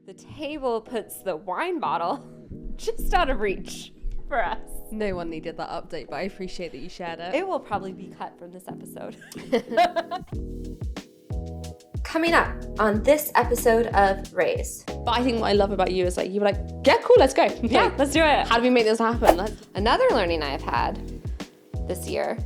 The table puts the wine bottle just out of reach for us. No one needed that update, but I appreciate that you shared it. It will probably be cut from this episode. Coming up on this episode of Raise. But I think what I love about you is like, you were like, yeah, cool, let's go. Yeah, let's do it. How do we make this happen? Another learning I've had this year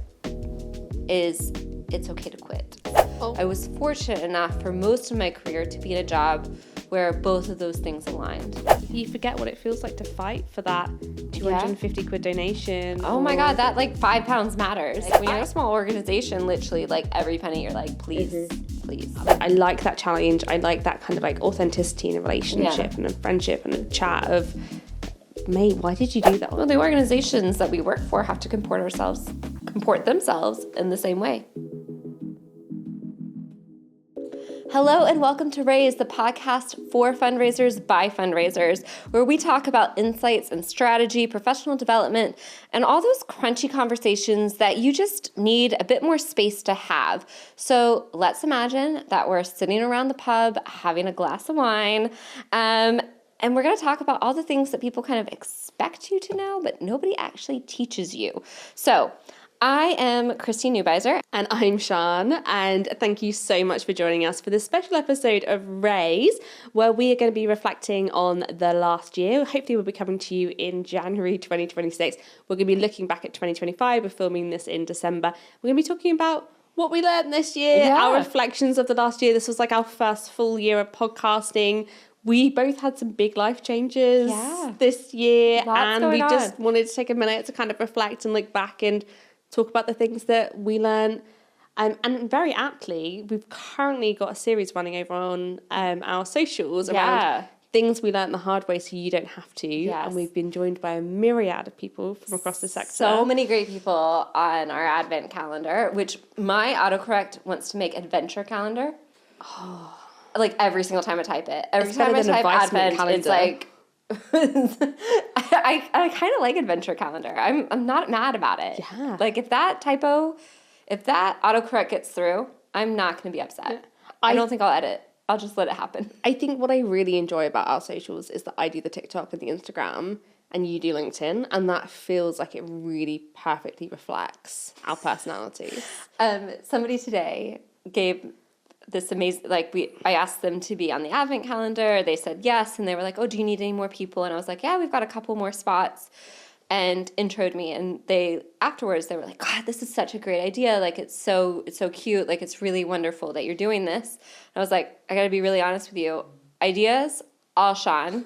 is it's okay to quit. Oh. I was fortunate enough for most of my career to be in a job where both of those things aligned. You forget what it feels like to fight for that 250 quid donation. Oh my God, that like 5 pounds matters. Like when you're in a small organization, literally like every penny you're like, please, please. I like that challenge. I like that kind of like authenticity in a relationship and a friendship and a chat of, mate, why did you do that? Well, the organizations that we work for have to comport themselves in the same way. Hello and welcome to Raise, the podcast for fundraisers by fundraisers, where we talk about insights and strategy, professional development, and all those crunchy conversations that you just need a bit more space to have. So let's imagine that we're sitting around the pub having a glass of wine, and we're going to talk about all the things that people kind of expect you to know, but nobody actually teaches you. So I am Christine Newbiser. And I'm Sian, and thank you so much for joining us for this special episode of Raise, where we are going to be reflecting on the last year. Hopefully we'll be coming to you in January 2026. We're going to be looking back at 2025. We're filming this in December. We're going to be talking about what we learned this year, our reflections of the last year. This was like our first full year of podcasting. We both had some big life changes this year, and we just wanted to take a minute to kind of reflect and look back and talk about the things that we learned. And very aptly, we've currently got a series running over on our socials around things we learned the hard way so you don't have to. Yes. And we've been joined by a myriad of people from across the sector. So many great people on our advent calendar, which my autocorrect wants to make adventure calendar. Oh. Like every single time I type it. Every time I type advent, calendar. It's like... I kind of like adventure calendar. I'm not mad about it. Yeah. Like if that autocorrect gets through, I'm not going to be upset. Yeah. I don't think I'll edit. I'll just let it happen. I think what I really enjoy about our socials is that I do the TikTok and the Instagram and you do LinkedIn, and that feels like it really perfectly reflects our personalities. Somebody today gave this amazing, I asked them to be on the advent calendar. They said yes, and they were like, oh, do you need any more people? And I was like, yeah, we've got a couple more spots, and introed me. And afterwards they were like, God, this is such a great idea. Like, it's so cute. Like, it's really wonderful that you're doing this. And I was like, I got to be really honest with you. Ideas, all Sian.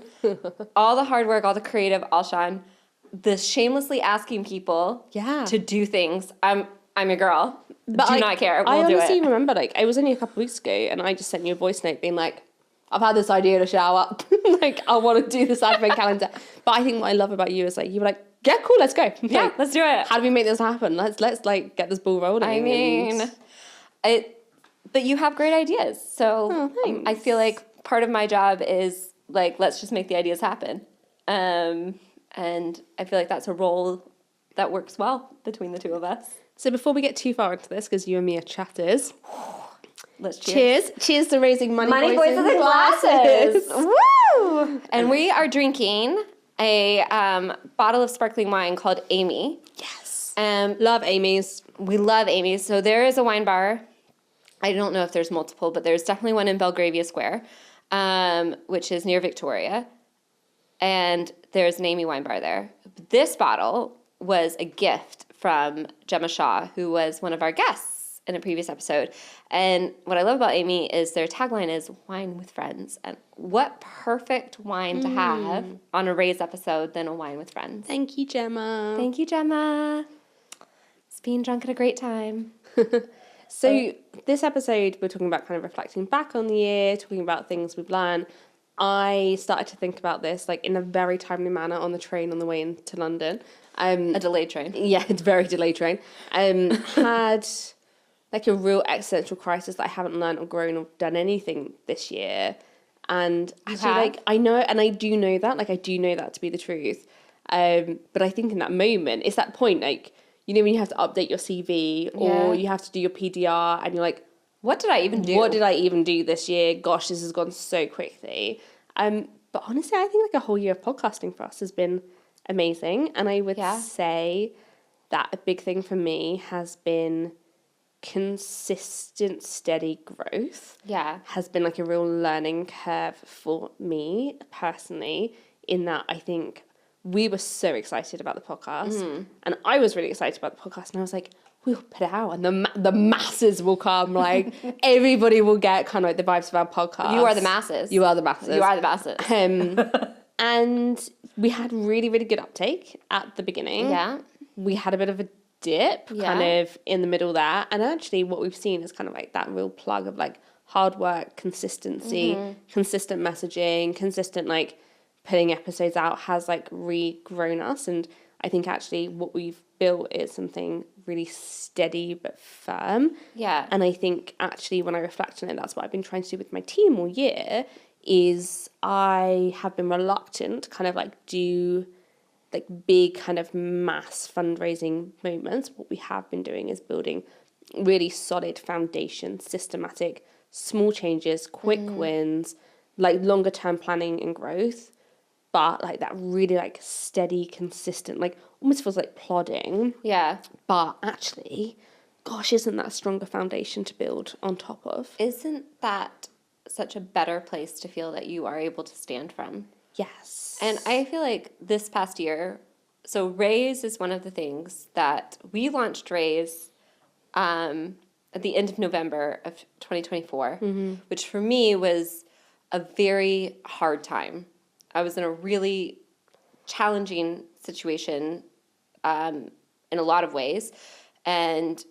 All the hard work, all the creative, all Sian. The shamelessly asking people to do things, I'm your girl. But do not care. We'll do it. I honestly remember, it was only a couple of weeks ago, and I just sent you a voice note being like, I've had this idea to show up. I want to do this advent calendar. But I think what I love about you is, you were like, yeah, cool, let's go. Yeah, let's do it. How do we make this happen? Let's get this ball rolling. I mean, but you have great ideas. So I feel like part of my job is, let's just make the ideas happen. And I feel like that's a role that works well between the two of us. So before we get too far into this, because you and me are chatters, let's cheers. Cheers to raising money voices in glasses. Woo! And we are drinking a bottle of sparkling wine called Amy. Yes. Love Amy's. We love Amy's. So there is a wine bar. I don't know if there's multiple, but there's definitely one in Belgravia Square, which is near Victoria. And there's an Amy wine bar there. This bottle was a gift from Gemma Shaw, who was one of our guests in a previous episode. And what I love about Amy is their tagline is wine with friends. And what perfect wine to have on a Raise episode than a wine with friends. Thank you, Gemma. Thank you, Gemma. It's being drunk at a great time. So this episode, we're talking about kind of reflecting back on the year, talking about things we've learned. I started to think about this in a very timely manner on the train on the way into London. A delayed train. Yeah, it's a very delayed train. Had a real existential crisis that I haven't learned or grown or done anything this year. And actually, I know, and I do know that, I do know that to be the truth. But I think in that moment, it's that point, when you have to update your CV or you have to do your PDR and you're like, what did I even do? What did I even do this year? Gosh, this has gone so quickly. But honestly, I think like a whole year of podcasting for us has been amazing. And I would say that a big thing for me has been consistent, steady growth. Yeah. Has been like a real learning curve for me personally, in that I think we were so excited about the podcast, and I was really excited about the podcast, and I was like, we'll put it out, and the masses will come, like everybody will get kind of like the vibes of our podcast. You are the masses. You are the masses. You are the masses. And we had really, really good uptake at the beginning. Yeah. We had a bit of a dip kind of in the middle there, and actually what we've seen is kind of like that real plug of like hard work, consistency, consistent messaging, consistent like putting episodes out has like regrown us. And I think actually what we've built is something really steady but firm. Yeah. And I think actually when I reflect on it, that's what I've been trying to do with my team all year, is I have been reluctant to kind of like do like big kind of mass fundraising moments. What we have been doing is building really solid foundation, systematic, small changes, quick wins, like longer term planning and growth, but like that really like steady, consistent, like almost feels like plodding. Yeah. But actually, gosh, isn't that a stronger foundation to build on top of? Isn't that such a better place to feel that you are able to stand from? Yes. And I feel like this past year, so Raise is one of the things that we launched Raise at the end of November of 2024, which for me was a very hard time. I was in a really challenging situation in a lot of ways, and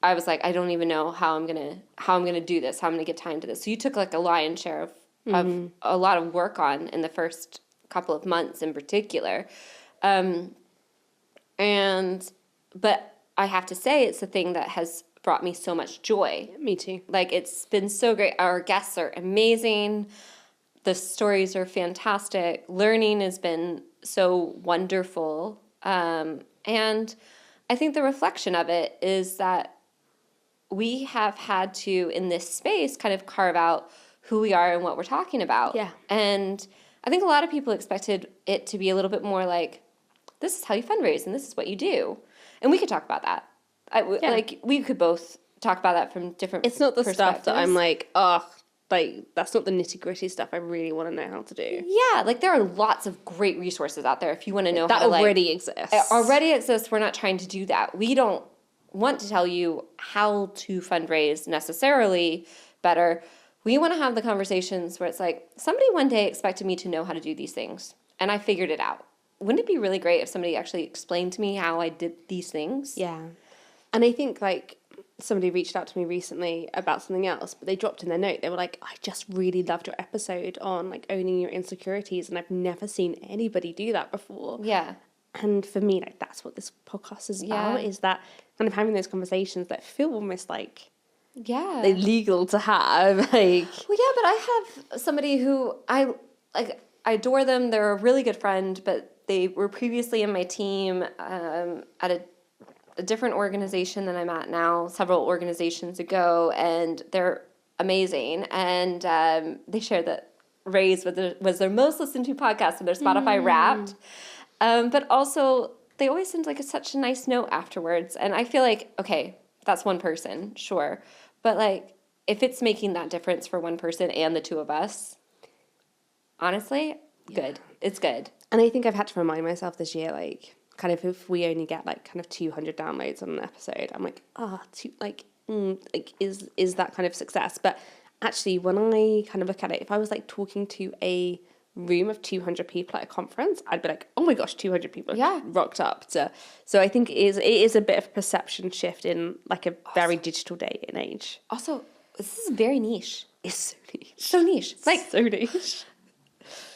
I was like, I don't even know how I'm gonna do this, how I'm gonna give time to this. So you took like a lion's share of a lot of work on in the first couple of months in particular, but I have to say it's the thing that has brought me so much joy. Yeah, me too. Like, it's been so great. Our guests are amazing. The stories are fantastic. Learning has been so wonderful. And I think the reflection of it is that we have had to, in this space, kind of carve out who we are and what we're talking about. Yeah. And I think a lot of people expected it to be a little bit more like, this is how you fundraise and this is what you do. And we could talk about that. Like, we could both talk about that from different It's not the stuff that I'm perspectives. like, oh, like, that's not the nitty-gritty stuff I really want to know how to do. Yeah, like there are lots of great resources out there if you want to know That how to already exists. It already exists. We're not trying to do that. We don't want to tell you how to fundraise necessarily better. We want to have the conversations where it's like, somebody one day expected me to know how to do these things, and I figured it out. Wouldn't it be really great if somebody actually explained to me how I did these things? Yeah. And I think, like, somebody reached out to me recently about something else, but they dropped in their note. They were like, I just really loved your episode on, like, owning your insecurities, and I've never seen anybody do that before. Yeah. And for me, like, that's what this podcast is about, is that kind of having those conversations that feel almost like Yeah. legal to have. Like, Well, yeah, but I have somebody who I adore them. They're a really good friend, but they were previously in my team at a different organization than I'm at now, several organizations ago, and they're amazing. And they shared that Raise was their most listened to podcast in their Spotify Wrapped. But also, they always send like such a nice note afterwards. And I feel like, okay, that's one person, sure. But like, if it's making that difference for one person and the two of us, honestly, good. It's good. and I think I've had to remind myself this year, like, kind of if we only get like kind of 200 downloads on an episode, I'm like, is that kind of success? But actually, when I kind of look at it, if I was like talking to a room of 200 people at a conference, I'd be like, oh my gosh, 200 people rocked up to. So I think it is a bit of a perception shift in like a very digital day and age. Also, this is very niche. It's so niche. So niche. Like, So niche.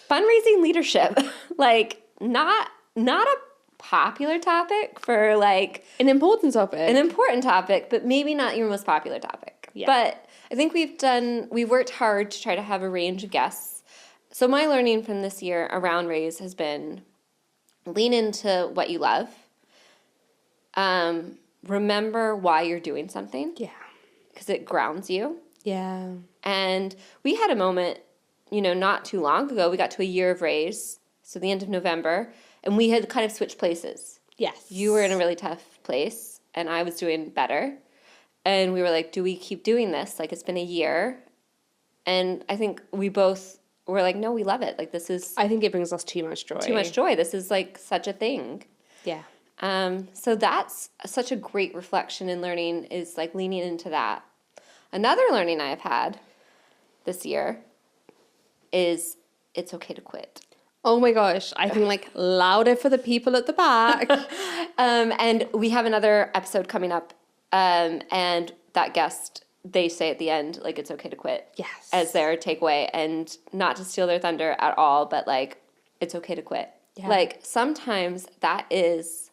fundraising leadership, like not a popular topic for like An important topic. an important topic, but maybe not your most popular topic. Yeah. But I think we've worked hard to try to have a range of guests. So my learning from this year around Raise has been lean into what you love. Remember why you're doing something, Yeah. because it grounds you. Yeah. And we had a moment not too long ago, we got to a year of Raise, so the end of November, and we had kind of switched places. Yes. You were in a really tough place, and I was doing better. And we were like, do we keep doing this? Like, it's been a year. And I think we both were like, no, we love it. Like, this is I think it brings us too much joy. too much joy. This is, like, such a thing. Yeah. So that's such a great reflection and learning is, like, leaning into that. Another learning I have had this year is it's okay to quit. Oh my gosh, I think like louder for the people at the back. And we have another episode coming up, and that guest, they say at the end, like, it's okay to quit. Yes. As their takeaway, and not to steal their thunder at all, but, like, it's okay to quit. Yeah. Like, sometimes that is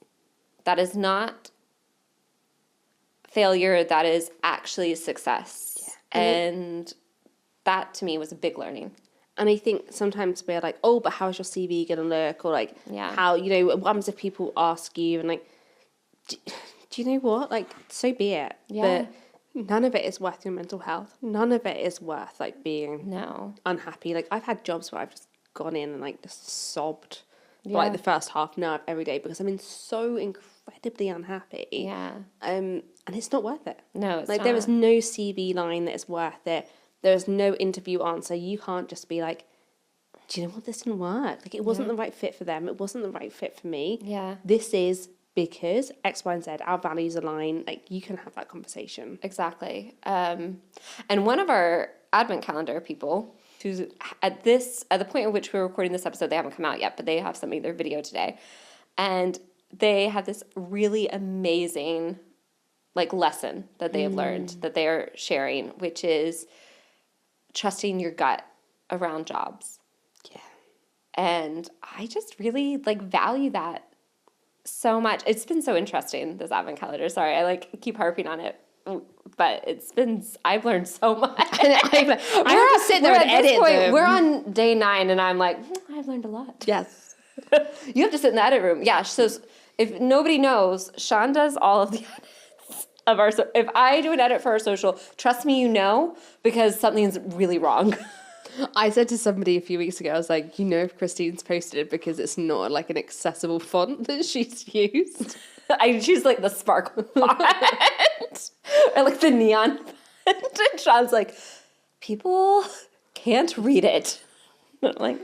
not failure, that is actually success. Yeah. And that, to me, was a big learning. And I think sometimes we're like, oh, but how's your CV going to look? Or like, Yeah. how, what happens if people ask you and like, do you know what? Like, so be it. Yeah. But none of it is worth your mental health. None of it is worth like being No. unhappy. Like, I've had jobs where I've just gone in and like just sobbed for Yeah. like the first half an hour of every day because I've been so incredibly unhappy. Yeah. And it's not worth it. No, it's like not. there is no CV line that is worth it. There is no interview answer. You can't just be like, do you know what? This didn't work. Like it wasn't the right fit for them. It wasn't the right fit for me. Yeah. This is because X, Y, and Z. Our values align. Like you can have that conversation. Exactly. And one of our advent calendar people, who's at the point at which we're recording this episode, they haven't come out yet, but they have submitted their video today, and they have this really amazing, like, lesson that they have learned that they are sharing, which is trusting your gut around jobs. Yeah. And I just really like value that so much. It's been so interesting, this advent calendar. Sorry, I like keep harping on it, but I've learned so much. I have to sit there and edit them. We're on day 9, and I'm like, I've learned a lot. Yes. You have to sit in the edit room. Yeah. So if nobody knows, Sean does all of the edits of our. If I do an edit for our social, trust me, because something's really wrong. I said to somebody a few weeks ago, I was like, if Christine's posted it because it's not like an accessible font that she's used. I choose like the sparkle font or like the neon font. And Sean's like, people can't read it. I'm like,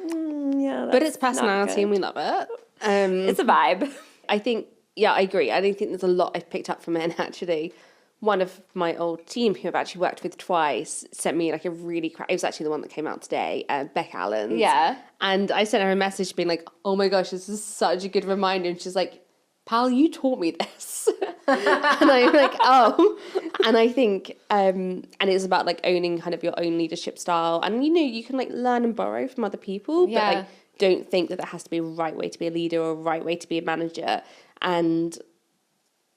yeah, But it's personality and we love it. It's a vibe. I think, yeah, I agree. I don't think there's a lot I've picked up from it. And actually, one of my old team who I've actually worked with twice sent me like a really it was actually the one that came out today, Beck Allen. Yeah. And I sent her a message being like, oh my gosh, this is such a good reminder. And she's like, pal, you taught me this. And I'm like, oh. And I think, and it's about like owning kind of your own leadership style. And you can like learn and borrow from other people, Yeah. but like don't think that there has to be a right way to be a leader or a right way to be a manager. And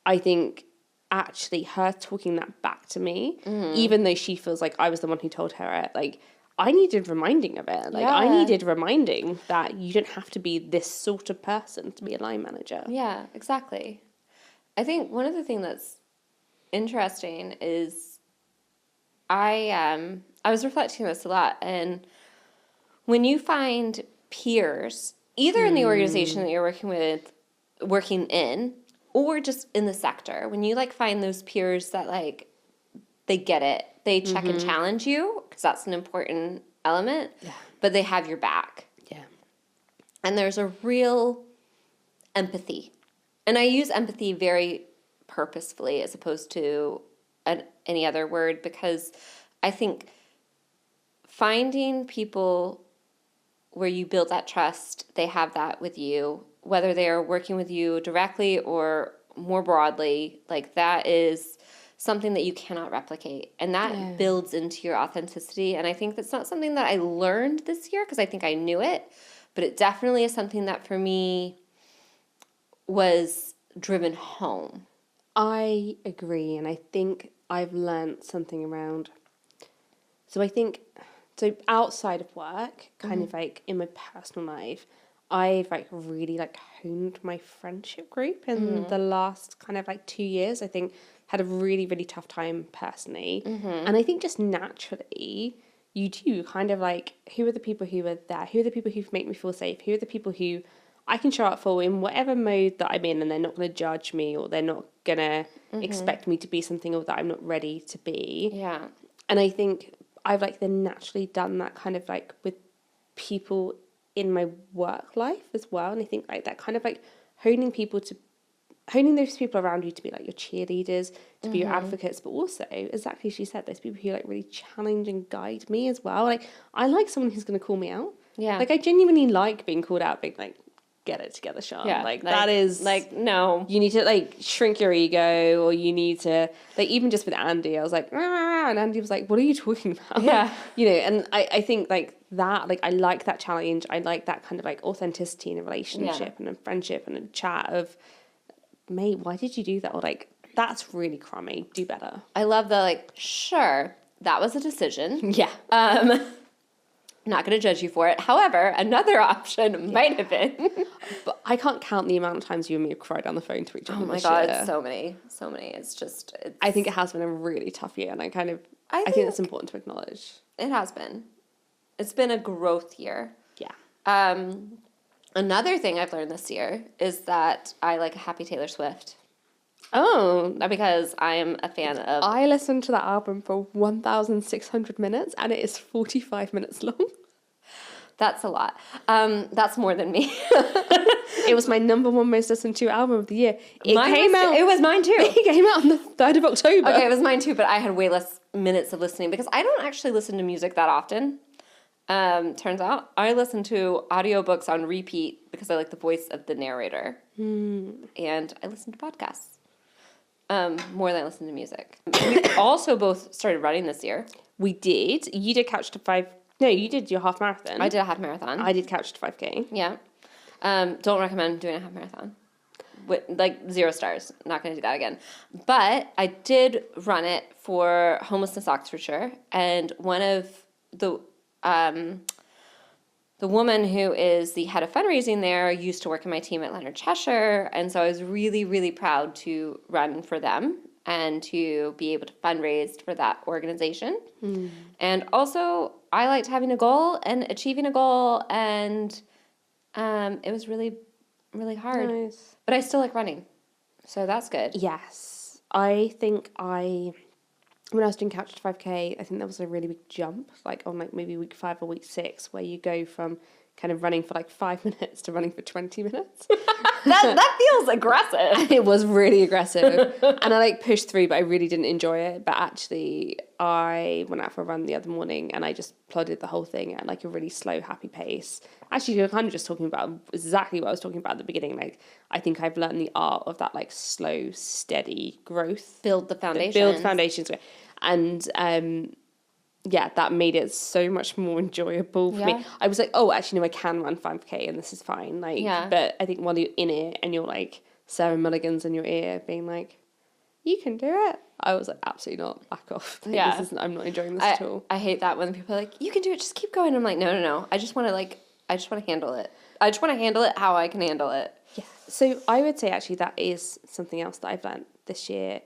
I think actually her talking that back to me, even though she feels like I was the one who told her it, like I needed reminding of it. Like I needed reminding that you don't have to be this sort of person to be a line manager. Yeah, exactly. I think one of the things that's interesting is I was reflecting on this a lot, and when you find peers, either in the organization that you're working in, or just in the sector, when you like find those peers that like they get it, they check and challenge you, because that's an important element, but they have your back. Yeah. And there's a real empathy. And I use empathy very purposefully as opposed to any other word, because I think finding people where you build that trust, they have that with you, whether they are working with you directly or more broadly, like that is something that you cannot replicate. And that builds into your authenticity. And I think that's not something that I learned this year, because I think I knew it, but it definitely is something that for me was driven home. I agree. And I think I've learned something around. So outside of work, kind of like in my personal life, I've like really like honed my friendship group in the last kind of like 2 years. I think had a really, really tough time personally. And I think just naturally you do kind of like, who are the people who are there? Who are the people who make me feel safe? Who are the people who I can show up for in whatever mode that I'm in, and they're not going to judge me, or they're not going to expect me to be something or that I'm not ready to be. Yeah. And I think I've like then naturally done that kind of like with people in my work life as well. And I think like that kind of like honing those people around you to be like your cheerleaders, to be your advocates, but also, exactly as she said, those people who like really challenge and guide me as well. Like, I like someone who's going to call me out. Yeah. Like, I genuinely like being called out, being like, get it together, Sian. Yeah. Like, that is... Like, no. You need to, like, shrink your ego, or you need to... Like, even just with Andy, I was like, ah, and Andy was like, what are you talking about? Yeah. You know, and I think, like, that, like, I like that challenge. I like that kind of, like, authenticity in a relationship and a friendship and a chat of... mate, why did you do that? Or like, that's really crummy. Do better. I love the like, sure, that was a decision. Yeah. Not going to judge you for it. However, another option might have been. But I can't count the amount of times you and me have cried on the phone to each other. Oh my this God, year. so many. It's just... I think it has been a really tough year, and I think that's important to acknowledge. It has been. It's been a growth year. Yeah. Another thing I've learned this year is that I like a happy Taylor Swift. Oh. Because I am a fan of... I listened to that album for 1,600 minutes, and it is 45 minutes long. That's a lot. That's more than me. It was my number one most listened to album of the year. It was mine too. It came out on the 3rd of October. Okay, it was mine too, but I had way less minutes of listening because I don't actually listen to music that often. Turns out I listen to audiobooks on repeat because I like the voice of the narrator. And I listen to podcasts more than I listen to music. We also both started running this year. We did. You did Couch to 5. No, you did your half marathon. I did a half marathon. I did Couch to 5K. Yeah. Don't recommend doing a half marathon. With, like, 0 stars. Not going to do that again. But I did run it for Homelessness Oxfordshire, and one of the woman who is the head of fundraising there used to work in my team at Leonard Cheshire, and so I was really, really proud to run for them and to be able to fundraise for that organization. And also, I liked having a goal and achieving a goal, and it was really, really hard. Nice. But I still like running, so that's good. Yes. I think when I was doing Couch to 5K, I think that was a really big jump, like on like maybe week 5 or week 6, where you go from kind of running for like 5 minutes to running for 20 minutes. That feels aggressive. It was really aggressive. And I like pushed through, but I really didn't enjoy it. But actually, I went out for a run the other morning and I just plodded the whole thing at like a really slow, happy pace. Actually, you're kind of just talking about exactly what I was talking about at the beginning. Like, I think I've learned the art of that like slow, steady growth. Build the foundations. Build foundations. And yeah, that made it so much more enjoyable for me. I was like, oh, actually, no, I can run 5K and this is fine. Like, but I think while you're in it and you're like Sarah Mulligan's in your ear being like, you can do it. I was like, absolutely not. Back off. Like, I'm not enjoying this at all. I hate that when people are like, you can do it. Just keep going. I'm like, no. I just want to handle it. I just want to handle it how I can handle it. Yeah. So I would say actually that is something else that I've learned this year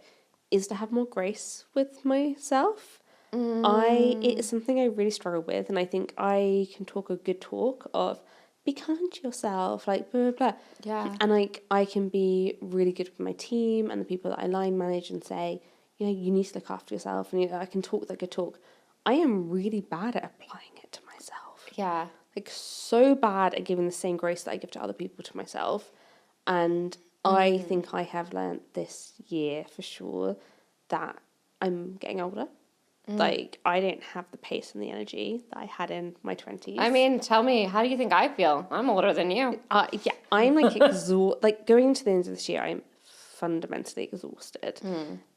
is to have more grace with myself. It is something I really struggle with, and I think I can talk a good talk of be kind to yourself, like blah, blah, blah. Yeah. And like I can be really good with my team and the people that I line manage and say, you know, you need to look after yourself, and I can talk that good talk. I am really bad at applying it to myself. Yeah. Like so bad at giving the same grace that I give to other people to myself. And I think I have learned this year for sure that I'm getting older. Like, I don't have the pace and the energy that I had in my 20s. I mean, tell me, how do you think I feel? I'm older than you. Yeah, I'm like exhausted. Like, going into the end of this year, I'm fundamentally exhausted.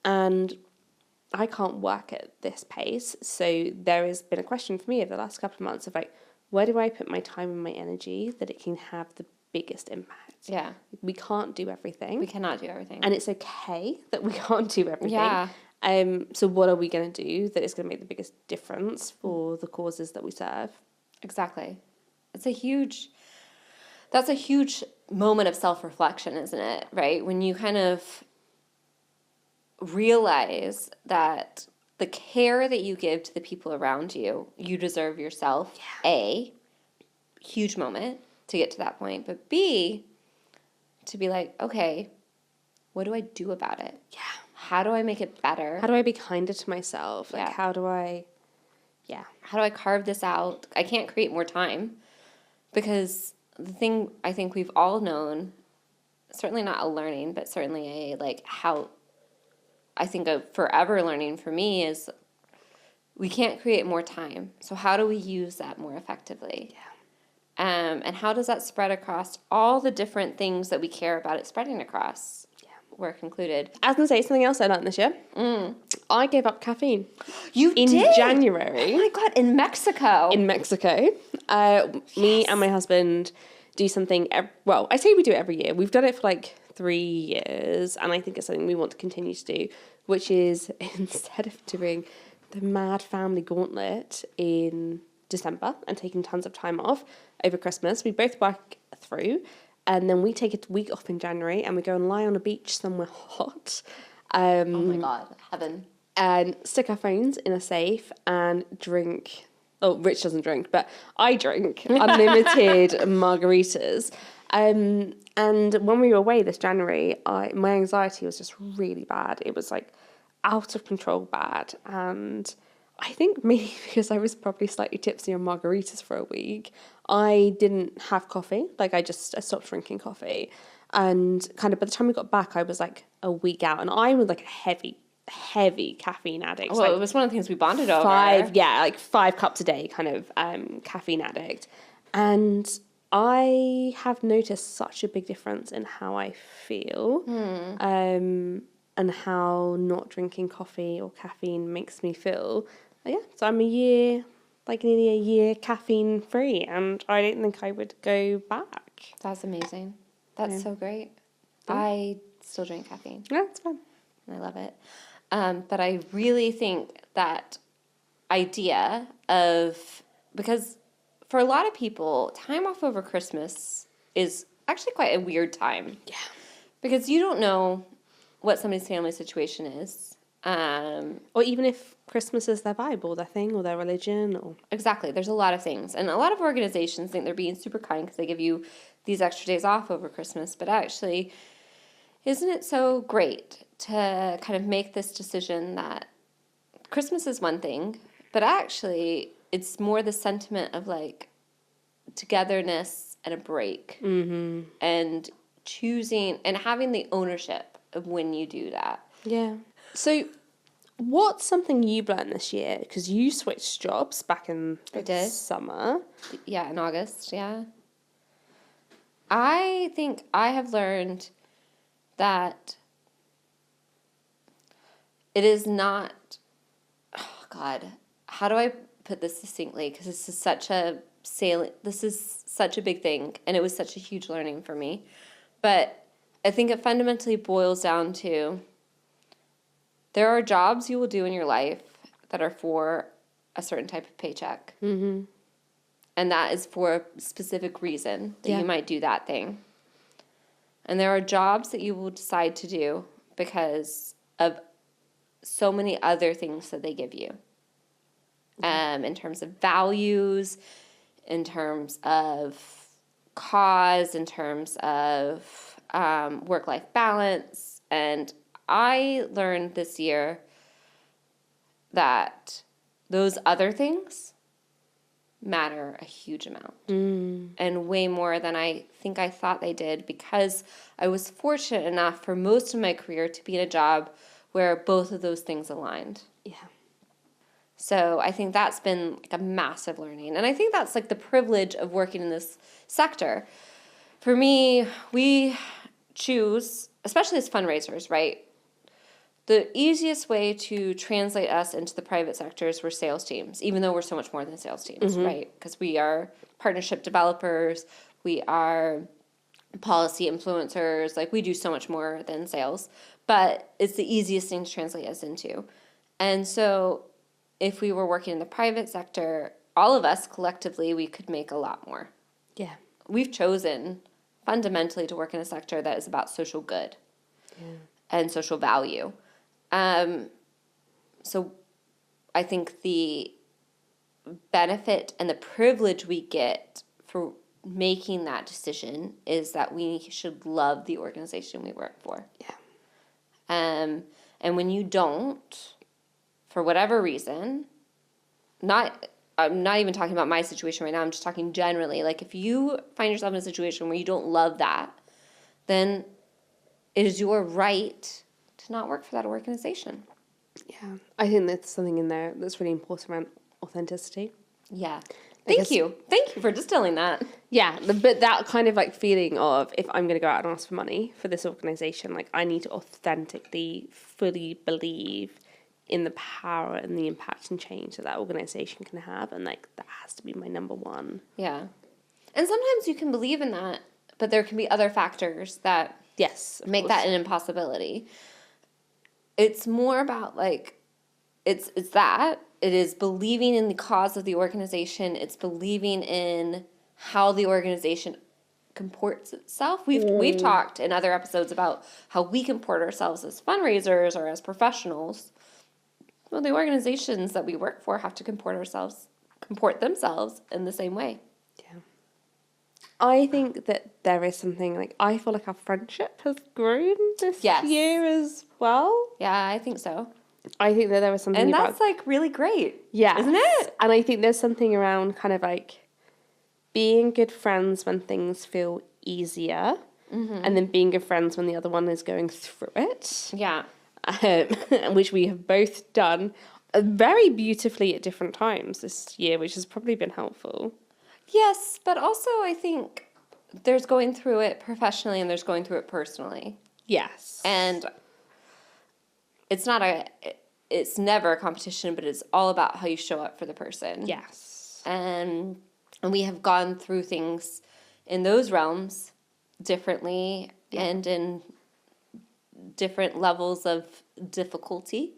And I can't work at this pace. So there has been a question for me over the last couple of months of like, where do I put my time and my energy that it can have the biggest impact? Yeah. We can't do everything. We cannot do everything. And it's okay that we can't do everything. Yeah. So what are we going to do that is going to make the biggest difference for the causes that we serve? Exactly. That's a huge moment of self-reflection, isn't it? Right? When you kind of realize that the care that you give to the people around you, you deserve yourself. Yeah. A, huge moment to get to that point. But B, to be like, okay, what do I do about it? Yeah. How do I make it better? How do I be kinder to myself? Like, how do I carve this out? I can't create more time, because the thing I think we've all known, certainly not a learning, but certainly how I think a forever learning for me is we can't create more time. So how do we use that more effectively? Yeah. And how does that spread across all the different things that we care about it spreading across? Yeah. Work included. I was going to say something else I learned this year. I gave up caffeine. You in did? January. Oh my God, in Mexico. In Mexico. Me and my husband do something, I say we do it every year. We've done it for like 3 years, and I think it's something we want to continue to do, which is instead of doing the Mad Family Gauntlet in December and taking tons of time off over Christmas, we both work through, and then we take a week off in January and we go and lie on a beach somewhere hot. Oh my God, heaven. And stick our phones in a safe and drink. Oh, Rich doesn't drink, but I drink unlimited margaritas. And when we were away this January, my anxiety was just really bad. It was like out of control bad. And I think maybe because I was probably slightly tipsy on margaritas for a week, I didn't have coffee. Like I stopped drinking coffee. And kind of by the time we got back, I was like a week out. And I was like a heavy caffeine addict. Well, it was one of the things we bonded over. 5 cups a day kind of caffeine addict. And I have noticed such a big difference in how I feel and how not drinking coffee or caffeine makes me feel. So I'm nearly a year caffeine free, and I don't think I would go back. That's amazing. That's so great. Yeah. I still drink caffeine. Yeah, it's fun. I love it. But I really think that idea because for a lot of people, time off over Christmas is actually quite a weird time. Yeah. Because you don't know what somebody's family situation is. Or even if Christmas is their vibe or their thing or their religion. Or Exactly. There's a lot of things. And a lot of organizations think they're being super kind because they give you these extra days off over Christmas. But actually, isn't it so great to kind of make this decision that Christmas is one thing, but actually it's more the sentiment of like togetherness and a break and choosing and having the ownership of when you do that. Yeah. So what's something you've learned this year? Because you switched jobs back in the summer. Yeah, in August, yeah. I think I have learned that it is not, oh God, how do I put this succinctly? Because this is such a big thing, and it was such a huge learning for me. But I think it fundamentally boils down to there are jobs you will do in your life that are for a certain type of paycheck. Mm-hmm. And that is for a specific reason that you might do that thing. And there are jobs that you will decide to do because of so many other things that they give you. In terms of values, in terms of cause, in terms of work-life balance. And I learned this year that those other things matter a huge amount and way more than I think I thought they did, because I was fortunate enough for most of my career to be in a job where both of those things aligned. Yeah. So I think that's been like a massive learning. And I think that's like the privilege of working in this sector. For me, we choose, especially as fundraisers, right? The easiest way to translate us into the private sector is we're sales teams, even though we're so much more than sales teams, right? Because we are partnership developers, we are policy influencers, like we do so much more than sales, but it's the easiest thing to translate us into. And so if we were working in the private sector, all of us collectively, we could make a lot more. Yeah. We've chosen fundamentally to work in a sector that is about social good and social value. So I think the benefit and the privilege we get for making that decision is that we should love the organization we work for. Yeah. And when you don't, for whatever reason, I'm not even talking about my situation right now, I'm just talking generally. Like, if you find yourself in a situation where you don't love that, then it is your right to not work for that organization. Yeah. I think there's something in there that's really important around authenticity. Yeah. Thank you for distilling that. Yeah, but that kind of like feeling of, if I'm going to go out and ask for money for this organization, like I need to authentically, fully believe in the power and the impact and change that organization can have, and like that has to be my number one. Yeah. And sometimes you can believe in that, but there can be other factors that make that an impossibility. It's more about like it's that. It is believing in the cause of the organization. It's believing in how the organization comports itself. We've talked in other episodes about how we comport ourselves as fundraisers or as professionals. Well, the organizations that we work for have to comport themselves in the same way. Yeah. I think that there is something, like, I feel like our friendship has grown this year as well. Yeah, I think so. I think that there was something about... And that's, like, really great. Yeah. Isn't it? And I think there's something around kind of, like, being good friends when things feel easier, and then being good friends when the other one is going through it. Yeah. Which we have both done very beautifully at different times this year, which has probably been helpful. Yes, but also I think there's going through it professionally and there's going through it personally. Yes. And it's never a competition, but it's all about how you show up for the person. Yes. And we have gone through things in those realms differently and in different levels of difficulty.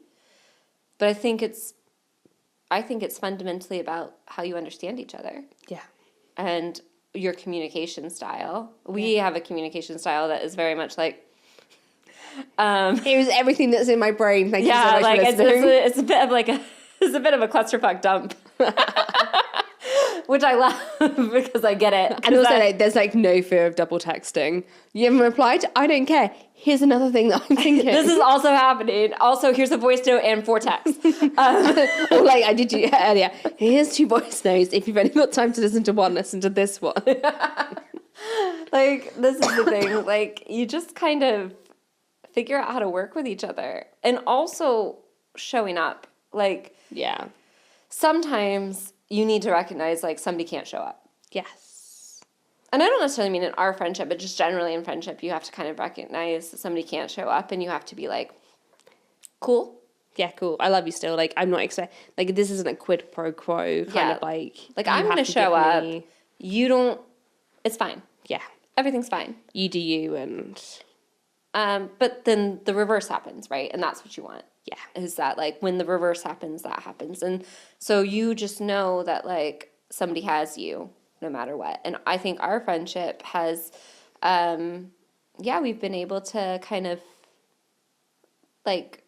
But I think it's fundamentally about how you understand each other. Yeah. And your communication style. We have a communication style that is very much like here's everything that's in my brain. Thank you so much like for listening. it's a bit of like it's a bit of a clusterfuck dump. Which I love because I get it. And also, like, there's like no fear of double texting. You haven't replied? I don't care. Here's another thing that I'm thinking. This is also happening. Also, here's a voice note and 4 texts. Like I did you earlier. Here's 2 voice notes. If you've only got time to listen to one, listen to this one. Like, this is the thing. Like, you just kind of figure out how to work with each other. And also showing up. Like, yeah. Sometimes you need to recognize, like, somebody can't show up. Yes. And I don't necessarily mean in our friendship, but just generally in friendship, you have to kind of recognize that somebody can't show up, and you have to be like, cool. Yeah, cool. I love you still. Like, I'm not like, this isn't a quid pro quo kind of like. Like, I'm going to show up. You don't. It's fine. Yeah. Everything's fine. You do you, and. But then the reverse happens, right? And that's what you want. Yeah. Is that, like, when the reverse happens, that happens. And so you just know that, like, somebody has you no matter what. And I think our friendship has, we've been able to kind of, like,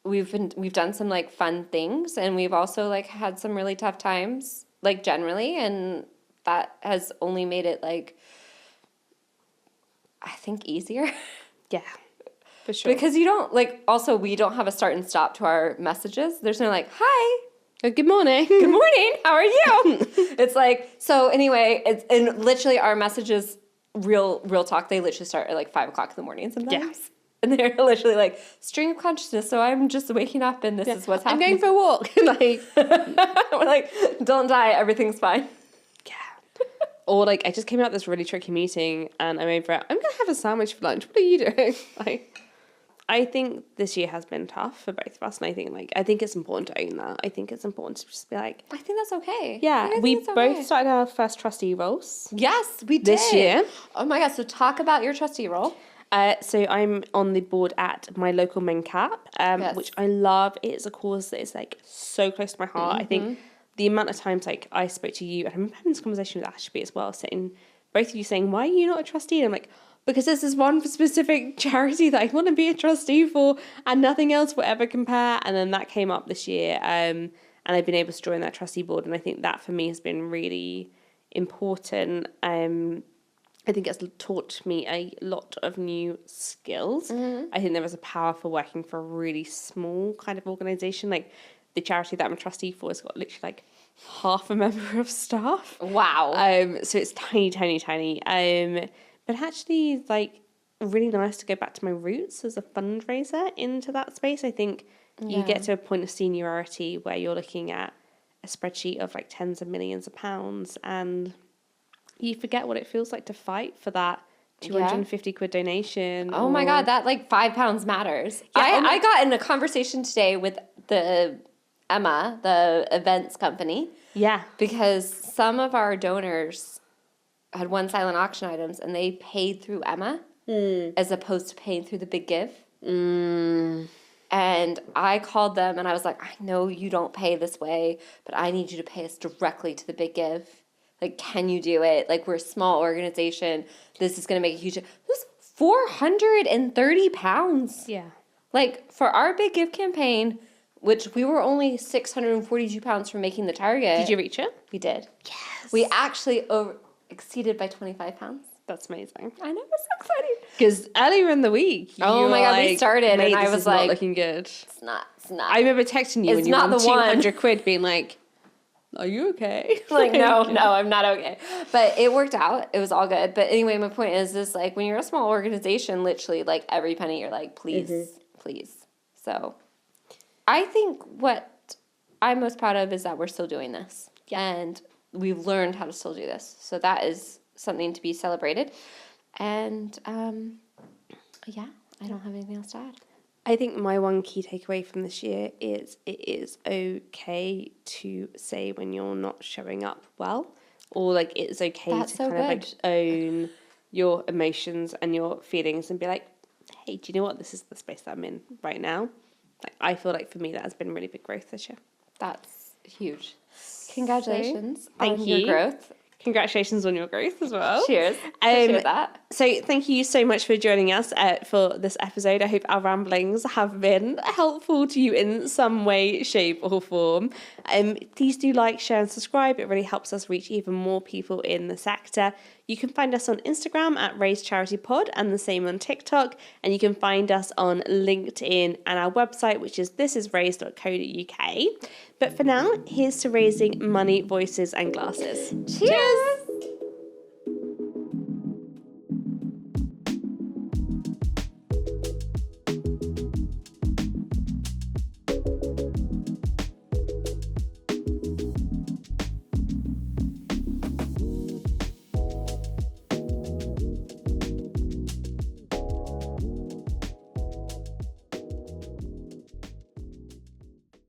we've done some, like, fun things. And we've also, like, had some really tough times, like, generally. And that has only made it, like, I think easier. Yeah. For sure. Because you don't, like, also we don't have a start and stop to our messages. There's no like, hi. Good morning. Good morning. How are you? It's like, so anyway, and literally our messages, real talk, they literally start at like 5 o'clock in the morning sometimes. Yeah. And they're literally like, stream of consciousness. So I'm just waking up and this is what's happening. I'm going for a walk. Like, we're like, don't die. Everything's fine. Yeah. Or like, I just came out of this really tricky meeting and I'm over it. I'm going to have a sandwich for lunch. What are you doing? Like, I think this year has been tough for both of us, and I think it's important to own that. I think it's important to just be like, I think that's okay. Yeah, we both started our first trustee roles. Yes, we did. This year. Oh my gosh, so talk about your trustee role. So I'm on the board at my local MenCap, which I love. It's a cause that is like so close to my heart. Mm-hmm. I think the amount of times like I spoke to you, and I remember having this conversation with Ashby as well, both of you saying, why are you not a trustee? And I'm like, because this is one specific charity that I want to be a trustee for, and nothing else will ever compare. And then that came up this year, and I've been able to join that trustee board, and I think that for me has been really important. I think it's taught me a lot of new skills. I think there is a power for working for a really small kind of organisation. Like the charity that I'm a trustee for has got literally like half a member of staff. Wow. So it's tiny, tiny, tiny. But actually, like, really nice to go back to my roots as a fundraiser into that space. I think you get to a point of seniority where you're looking at a spreadsheet of like tens of millions of pounds, and you forget what it feels like to fight for that 250 quid donation. Oh my God, that like £5 matters. Yeah, I got in a conversation today with Emma, the events company. Yeah. Because some of our donors had won silent auction items and they paid through Emma as opposed to paying through the Big Give. And I called them and I was like, I know you don't pay this way, but I need you to pay us directly to the Big Give. Like, can you do it? Like, we're a small organization. This is going to make a huge... It was £430. Yeah. Like, for our Big Give campaign, which we were only £642 from making the target. Did you reach it? We did. Yes. We actually exceeded by £25. That's amazing. I know, it's so exciting. Because earlier in the week, Oh my God, we started "Mate, and I this was is like, not looking good." It's not. I remember texting you It's when you not won the one. 200 quid being like, "Are you okay?" Like, no, I'm not okay. But it worked out. It was all good. But anyway, my point is like, when you're a small organization, literally, like, every penny, you're like, please, please. So I think what I'm most proud of is that we're still doing this. Yeah. And we've learned how to still do this. So that is something to be celebrated. And, yeah, I don't have anything else to add. I think my one key takeaway from this year is it is okay to say when you're not showing up well, or like it's okay That's to so kind of like good. own your emotions and your feelings and be like, hey, do you know what? This is the space that I'm in right now. Like, I feel like for me that has been really big growth this year. That's huge. Congratulations Thank on you. your growth. Congratulations on your growth as well. Cheers. Appreciate that. So thank you so much for joining us for this episode. I hope our ramblings have been helpful to you in some way, shape or form. Please do like, share and subscribe. It really helps us reach even more people in the sector. You can find us on Instagram at Raise Charity Pod and the same on TikTok. And you can find us on LinkedIn and our website, which is thisisraise.co.uk. But for now, here's to raising money, voices and glasses. Cheers.